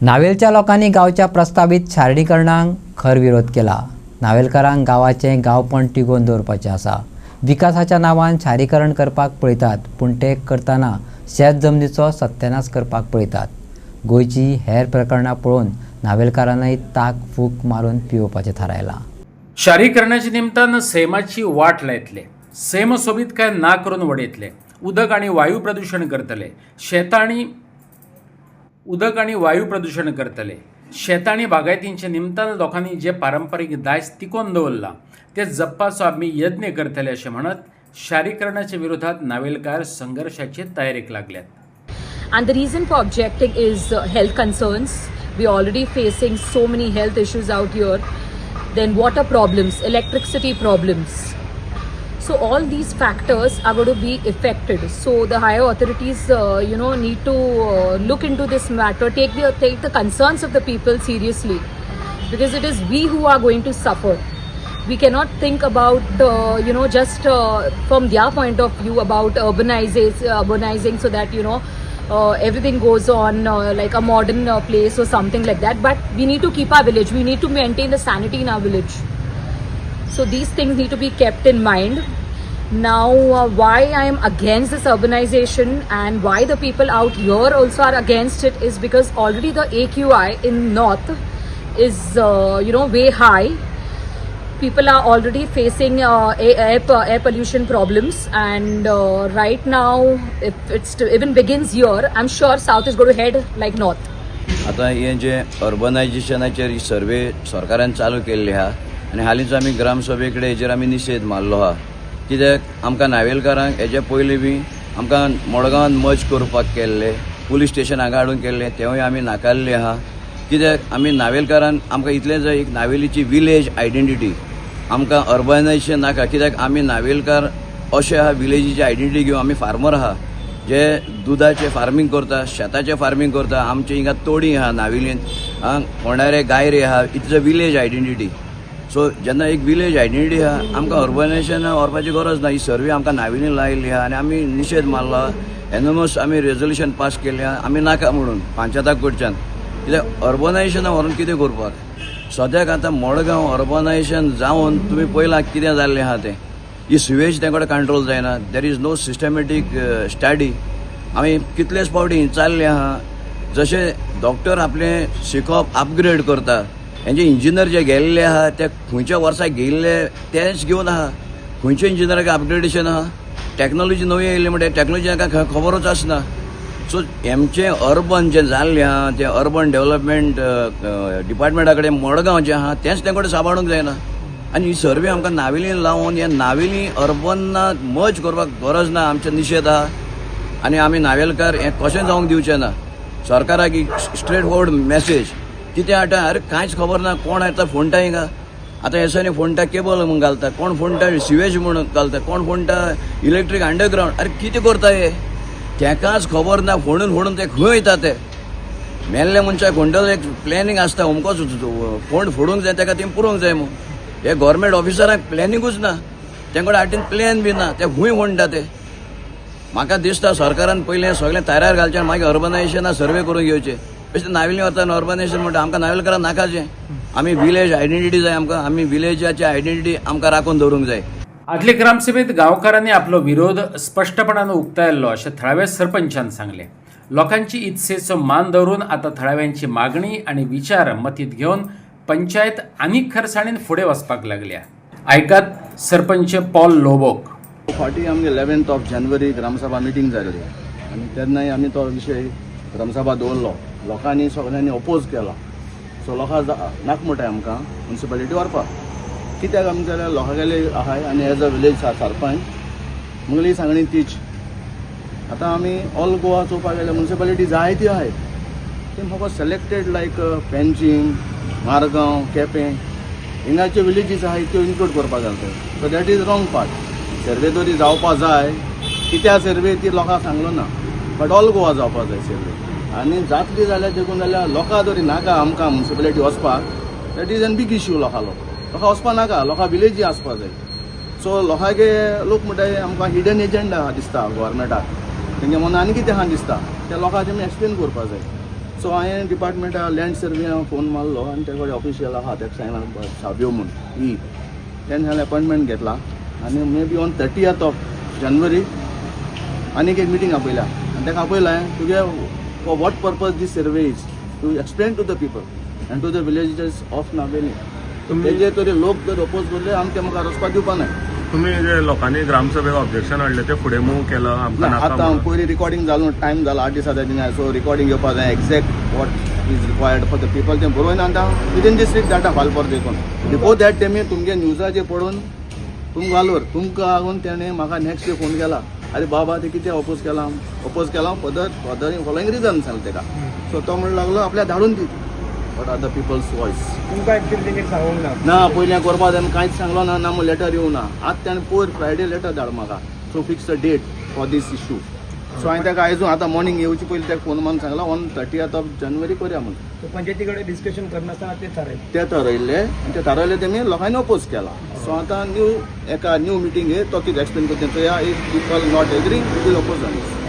नावेलच्या लोकांनी गावच्या प्रस्तावित शारीकरणाक खर विरोध केला। नावेलकारांक गावाचे गावपण टिगोवन दवरपाचें आसा। विकासाच्या नांवान शारीकरण करपाक पळयतात, पूण ते करतना शेत जमनीचो सत्यानाश करपाक पळयतात। गोंयची हेर प्रकरणां पळोवन नावेलकारांनी ताक फूक मारून पिवपाचें थारायलां। शारीकरणाच्या निमतान सैमाची वाट लायतले, सैम सोबीत काय ना करून वडयतले, उदक आणि वायू प्रदूषण करतले, उदक आणि वायू प्रदूषण करतले। शेत आणि बागायतींच्या निमतान लोकांनी जे पारंपरीक दायज तिकोवन दवरला ते जपपाचो आमी यत्न करतले अशें म्हणत शारीकरणाच्या विरोधात नावेलकार संघर्षाची तयारीक लागल्यात। And the reason for objecting is health concerns. We are already facing so many health issues out here. Then water problems, electricity problems. So all these factors are going to be affected. So the higher authorities, need to look into this matter, take the concerns of the people seriously, because it is we who are going to suffer. We cannot think about, just from their point of view about urbanizing so that, everything goes on like a modern place or something like that. But we need to keep our village. We need to maintain the sanity in our village. So these things need to be kept in mind. Now, why I am against this urbanization and why the people out here also are against it is because already the AQI in north is, way high. People are already facing air pollution problems, and right now, if it even begins here, I'm sure south is going to head like north. आता हे जे अर्बनायझेशनाचेर सर्वे सरकारान चालू केल्ले आहा आनी हालींच आमी ग्रामसभेकडे हेजेर आमी निशेध मारलो आहा। कित्याक आमकां नावेलकारांक हेजे पयलीं बी आमकां मडगांवांत मर्ज करपाक केल्ले, पुलीस स्टेशन हांगा हाडून केल्ले, तेवूय आमी नाकारले आहा। कित्याक आमी नावेलकारान आमकां इतलें जाय, एक नावेलीची विलेज आयडेंटिटी, आमकां अर्बनायझेशन नाका। कित्याक आमी नावेलकार अशे आहा, विलेजीची आयडेंटिटी घेवन आमी फार्मर आहा, जे दुधाचे फार्मींग करता, शेताचे फार्मींग करता। आमचे हिंगा तोडी आहा नावेलींत, फोंडारे गायरे आहा, it's a village identity. So जेन्ना एक विलेज आयडेंटिटी आहा, आमकां अर्बनायझेशन व्हरपाची गरज ना। ही सर्वे आमकां नावेलीन लायिल्ली आहा आनी आमी निशेध मारला। एनोमस आमी रेजोल्युशन पास केलें आहा, आमी नाका म्हणून पंचायताक कडच्यान। कित्याक अर्बनायझेशना व्हरून कितें करपाक? सद्याक आतां मडगांव अर्बनायझेशन जावन तुमी पळयलां कितें जाल्लें आहा तें। ही सिवेज तेंकडे कंट्रोल जायना, there is no systematic study. आमी कितलेच फावटी चालले आहा, जशे डॉक्टर आपलें शिकप अपग्रेड करता, हेंचे इंजिनियर जे गेल्ले आहा ते खंयच्या वर्साक गेल्ले तेच घेवन आहा। खंयच्या इंजिनियराक अपग्रेडेशन आहा? टॅक्नॉलॉजी नवी येयल्ली म्हणटा टॅक्नॉलॉजी ताका खबरच आसना। सो हेंचें अर्बन जें जाल्लें आहा, तें अर्बन डेव्हलपमेंट डिपार्टमेंटा कडेन मडगांव जें आहा तेंच तेंकडे सांबाळूंक जायना। आनी ही सर्वे आमकां नावेलीन लावन हे नावेली अर्बनाक मर्ज करपाक गरज ना, आमचे निशेध आहा। आनी आमी नावेलकार हें कशें जावंक दिवचें ना। सरकाराक एक स्ट्रेट फॉरवर्ड मेसेज कितें आटा, अरे कांयच खबर ना, कोण येता फोंडटा हिंगा। आतां हे दिसांनी फोंडटा केबल म्हूण घालता, कोण फोंडटा सिवेज म्हणून घालता, कोण फोंडटा इलेक्ट्रीक अंडरग्रावंड। अरे कितें करता हे? तेकाच खबर ना, फोडून ते खंय वयता ते। मेल्ल्या मनशाक फोंडल एक प्लॅनिंग आसता, अमकोच फोंड फोडूंक जाय, तेका तें पुरोवंक जाय म्हूण। हे गव्हर्मेंट ऑफिसरांक प्लॅनिंगूच ना, तेंकडे हातीन प्लॅन बी ना, ते खंय फोंडटा ते। म्हाका दिसता सरकारान पयलें सगळें तयार घालचें, मागीर अर्बनायझेशना सर्वे करून घेवचें। बेश्टें नावेलीं वता अर्बनायझेशन म्हणटा, आमकां नावेलकारांक नाकाचें। आमी विलेज आयडेंटिटी जाय आमकां, आमी विलेजाची आयडेंटिटी आमकां राखून दवरूंक जाय। आदले ग्रामसभेत गांवकारांनी आपलो विरोध स्पश्टपणान उक्तायल्लो अशें थळाव्या सरपंचान सांगलें। लोकांची इत्सेचो मान दवरून आता थळाव्यांची मागणी आणि विचार मतीत घेवन पंचायत आनीक खरसाणीन फुडें वचपाक लागल्या। आयकात सरपंच पॉल लोबोक। फाटीं आमगे 11 जानेवारी ग्रामसभा मिटींग जाल्ली आनी तेन्नाय आमी तो विशय ग्रामसभा दवरलो। लोकांनी सगळ्यांनी अपोज केला। सो लोकां नाका म्हणटाय आमकां म्युनिसिपालिटी व्हरपाक। कित्याक आमच्या लोकांगेले आहाय आनी एज अ विलेज सरपंच मुगली सांगणी तीच। आतां आमी ऑल गोवा चोवपाक गेल्यार म्युनिसिपालिटी जायती आहाय, ते म्हाका सिलेक्टेड लायक पेंचीम, मारगांव, केपें हिंगाचे विलेजीस आहाय त्यो इन्क्लूड करपाक जाय। So that is wrong part. Survey तरी जावपा जाय, कित्या सर्वे ती लोकांक सांगलो ना, बट ऑल गोवा जावपा जाय सर्वे। आनी जातली जाल्यार देखून जाल्यार लोकां तरी नाका आमकां म्युनिसिपालिटी वचपाक, that is an big issue. लोकां वचपाक नाका, लोकां विलेजी आसपा जाय। सो लोकांगे लोक म्हणटाय आमकां हिडन एजेंडा दिसता गव्हर्मेंटाक, तेंगे मनान आनी कितें आहा दिसता, त्या लोकांक आमी एक्सप्लेन करपा जाय। सो हांवें डिपार्टमेंटा लँड सर्वे फोन मारलो आनी ते कडेन ऑफिशियल आहा ताका सांगला साव्यो म्हूण तेन्ना हांवें अपॉयंटमेंट घेतला आनी may be on 30th of जानेवारी आनीक एक मिटींग आपयल्या आनी ताका आपयलां तुगे for what purpose this survey is to explain to the people and to the villagers of Navelim तेजे तरी लोक जर अपोज करले आमी तेमकां रचपाक दिवपा ना तुम्ही जे लोकांनी ग्रामसभेक ऑब्जेक्शन हाडले ते फुडें मूव केलं आमकां नाका आतां म्हणून. पयलीं रिकॉर्डिंग जालो टायम जाला 8 दिसांचा थिंगा सो रिकॉर्डिंग घेवपाक जाय exact what is required for the people तें बरोवन आतां विदीन दीस वीक धाडटा फाल पर देखून बिफोर दॅट तेमी तुमगे न्यूजाचेर पळोवन तुमकां घालवर तुमकां लागून तेणें म्हाका नेक्स्ट डे फोन केला अरे बाबा ते कितें अपोज केला फॉलोइंग रिजन सांगलें तेका सो तो म्हणून लागलो आपल्या धाडून दी what are the people's voice तुमकां एक्चुअली तेंगे सांगूंक ना ना पयलीं करपा तेणें कांयच सांगलो ना ना लेटर येवं ना आतां तेणें पयर फ्रायडे लेटर धाड म्हाका so fix a date for this issue so हांवें ताका आयजून आतां मॉर्निंग येवचे पयलीं ताका फोन मारून सांगला ऑन 30th ऑफ जानेवारी करया म्हणून तो पंचायती कडेन डिस्कशन करनासतना ते थारायलें ते थारायल्ले आनी ते थारायले तेमी लोकांनी अपोज केला सो आतां न्यू मिटींग तो कितें एक्सप्लेन करता if people not agreeing will oppose